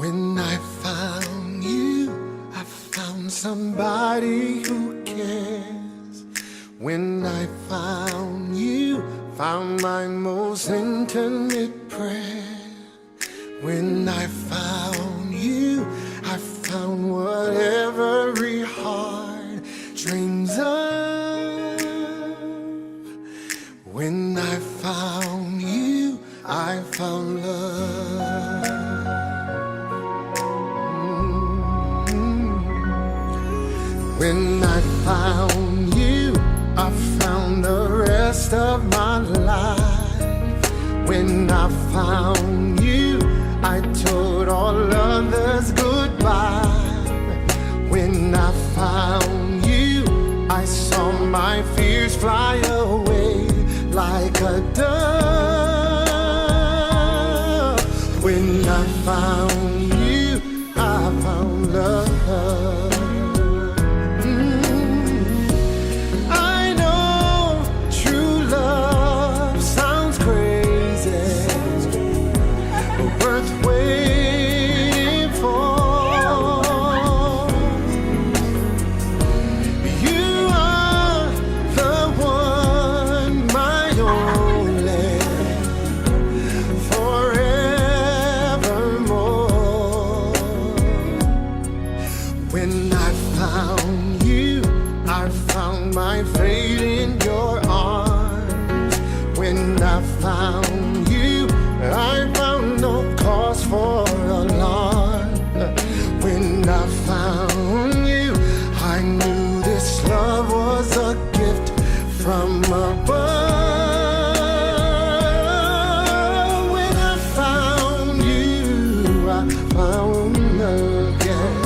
When I found you, I found somebody who cares. When I found you, found my most intimate prayer. When I found you, I found what every heart dreams of. When I found you, I found love. When I found you, I found the rest of my life. When I found you, I told all others goodbye. When I found you, I saw my fears fly away like a dove. When I found you, I found love. When I found you, I found my fate in your arms. When I found you, I found no cause for alarm. When I found you, I knew this love was a gift from above. When I found you, I found again.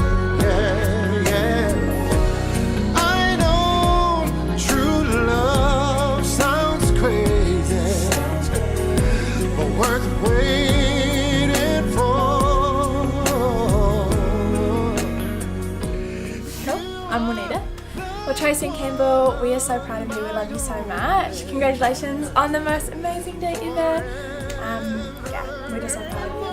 I'm Juanita. Well, Tracy and Campbell, we are so proud of you. We love you so much. Congratulations on the most amazing day ever. Yeah, we're just so proud of you.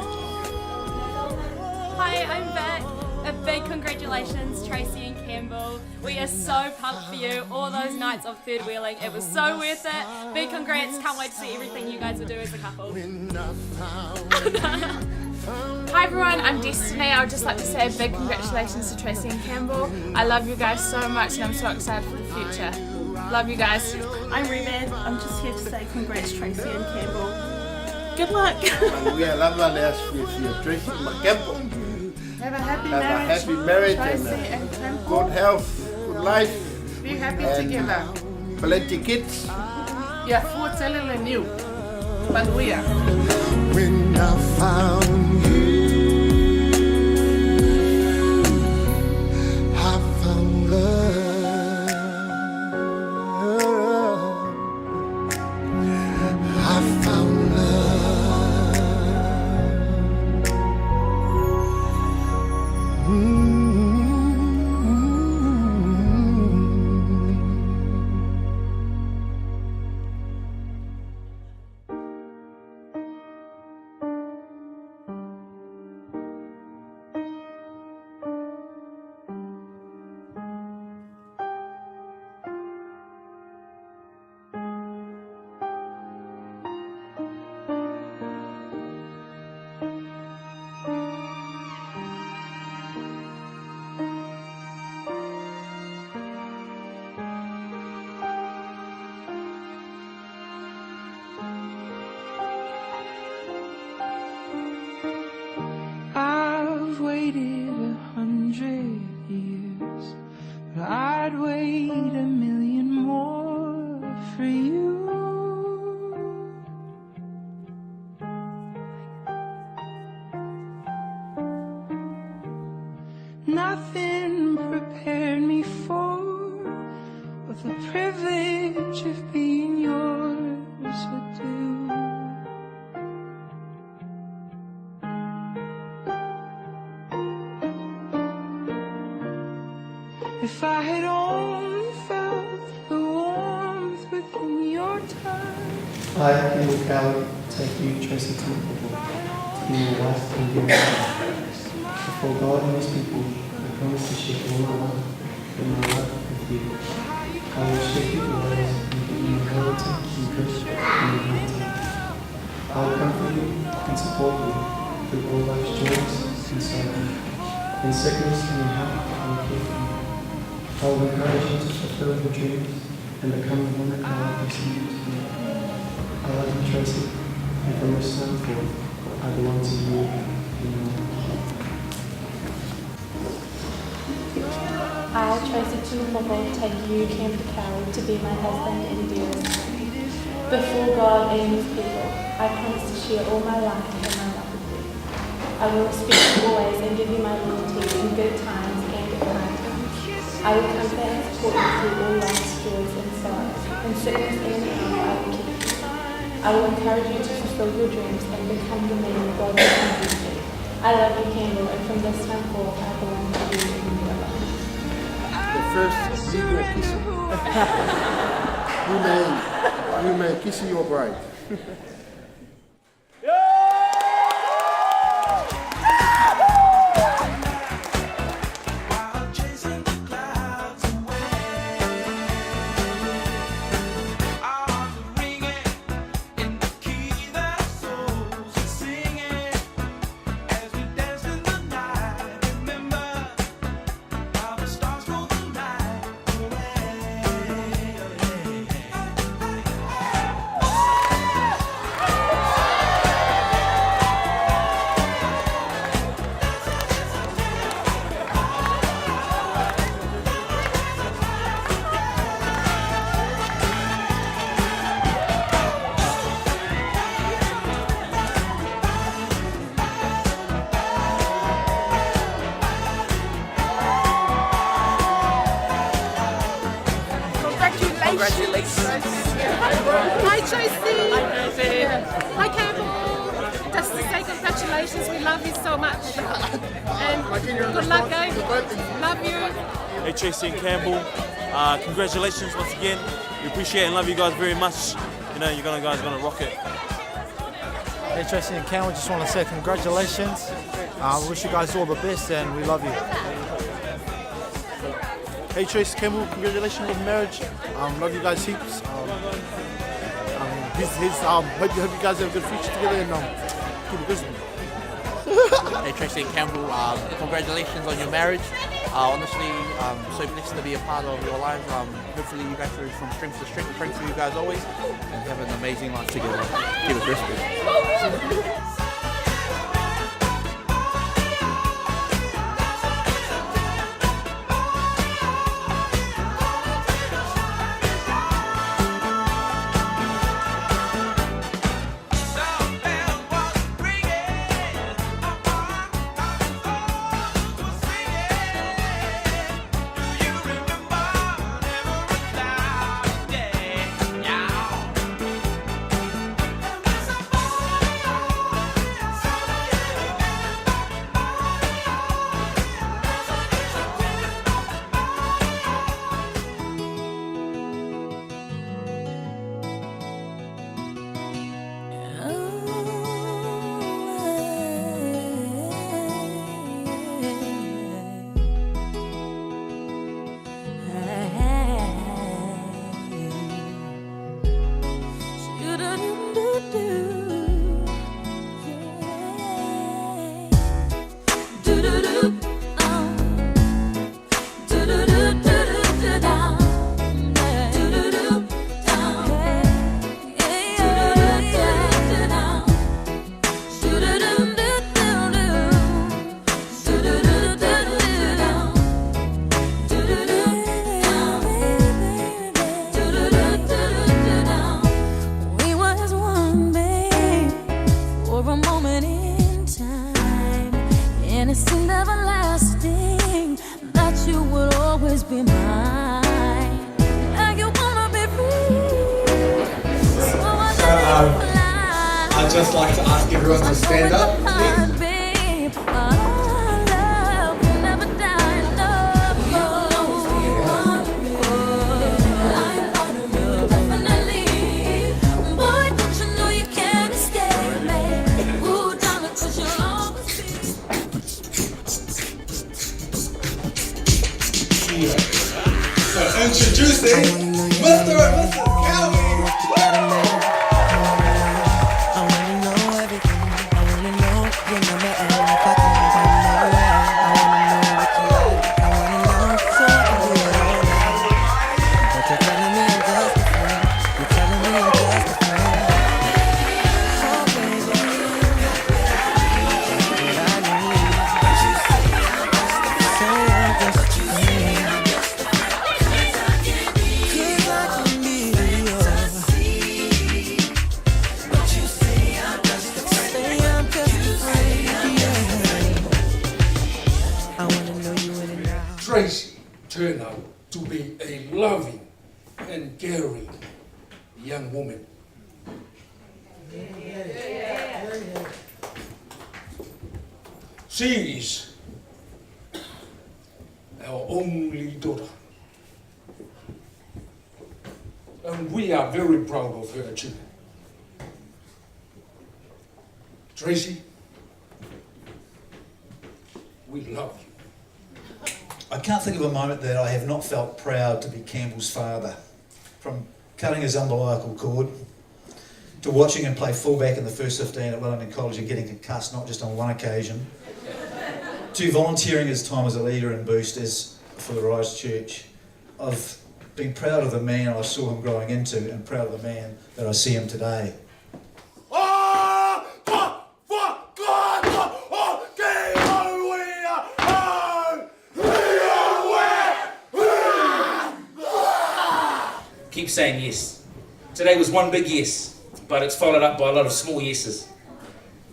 Hi, I'm back. A big congratulations, Tracy and Campbell. We are so pumped for you. All those nights of third wheeling, it was so worth it. Big congrats. Can't wait to see everything you guys will do as a couple. Hi everyone, I'm Destiny. I would just like to say a big congratulations to Tracy and Campbell. I love you guys so much and I'm so excited for the future. Love you guys. I'm Reman. I'm just here to say congrats Tracy and Campbell. Good luck. We are lovers with you, Tracy and Campbell. Have a happy Have marriage. a happy marriage Tracy and and Campbell. good health, good life. Be happy and together. plenty kids. Yeah, 4 telling and new. But we are. When I found you, I found love. I found love. I've waited 100 years, but I'd wait 1,000,000 more for you. Nothing prepared me for what the privilege of being yours would do. If I had only felt the warmth within your touch. I, Campbell Cowley, take you, Tracy Campbell, to be your wife and your Before God and His people, I promise to share all my love and my life with you. I will share your ways and give you inheritance and good in the winter. I will comfort you and support you through all life's joys and sorrow. In sickness and in health, I will care for you. I will encourage you to fulfill your dreams and become the woman God has sent you to be. I love you, Tracy, and from this time forth, I belong to you and your life. I, Tracy Tumupopo, take you, Campbell Cowie, to be my husband and dearest friend. Before God and His people, I promise to share all my life and my love with you. I will respect you always and give you my loyalty in good times and in hard times. I will comfort and support you through all life's joys and sorrows. In sickness and in health, I will keep you. I will encourage you to fulfill your dreams and become the man God has made you to be. I love you, Campbell, and from this time forth, I belong to you and your life. The first legal kissing. You may kiss your bride. Congratulations. Hi Tracy. Hi Tracy. Hi Campbell. Just to say congratulations, we love you so much. And good luck guys. Love you. Hey Tracy and Campbell, congratulations once again. We appreciate and love you guys very much. You know, you guys are gonna rock it. Hey Tracy and Campbell, just want to say congratulations. We wish you guys all the best and we love you. Hey Tracy Campbell, congratulations on marriage. Love you guys heaps. Hope you guys have a good future together and keep it busy. Hey Tracy and Campbell, congratulations on your marriage. Honestly, so blessed to be a part of your lives. Hopefully you guys are from strength to strength. Praying for you guys always and have an amazing life together. Keep it crispy. I'd just like to ask everyone to stand up, please. year. So introducing Mr. and Mrs. Calvin. Tracy turned out to be a loving and caring young woman. She is our only daughter. And we are very proud of her achievement. Tracy, we love you. I can't think of a moment that I have not felt proud to be Campbell's father. From cutting his umbilical cord, to watching him play fullback in the first 15 at Wellington College and getting concussed not just on one occasion, to volunteering his time as a leader in Boost as for the Rise Church. I've been proud of the man I saw him growing into and proud of the man that I see him today. Keep saying yes. Today was one big yes, but it's followed up by a lot of small yeses.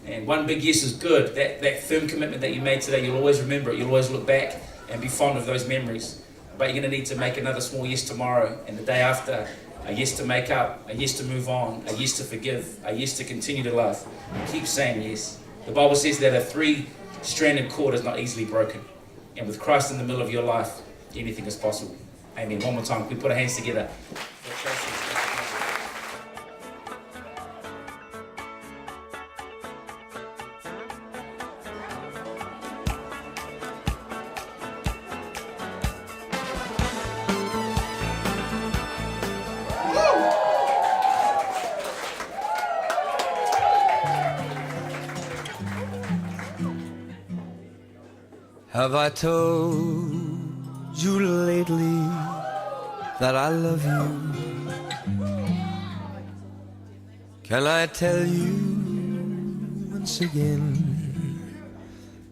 And one big yes is good. That firm commitment that you made today, you'll always remember it. You'll always look back and be fond of those memories. But you're going to need to make another small yes tomorrow and the day after. A yes to make up, a yes to move on, a yes to forgive, a yes to continue to love. Keep saying yes. The Bible says that a three-stranded cord is not easily broken. And with Christ in the middle of your life, anything is possible. Amen. One more time. Can we put our hands together? Have I told you lately that I love you? Can I tell you once again,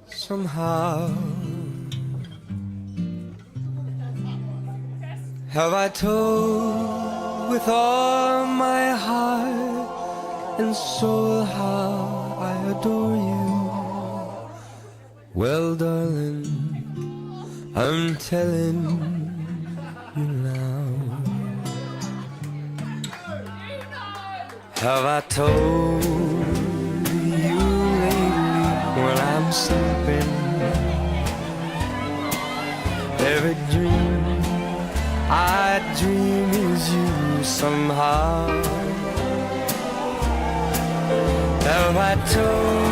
somehow? Have I told with all my heart and soul how I adore you? Well, darling, I'm telling you now. Have I told you lately when I'm sleeping? Every dream I dream is you somehow. Have I told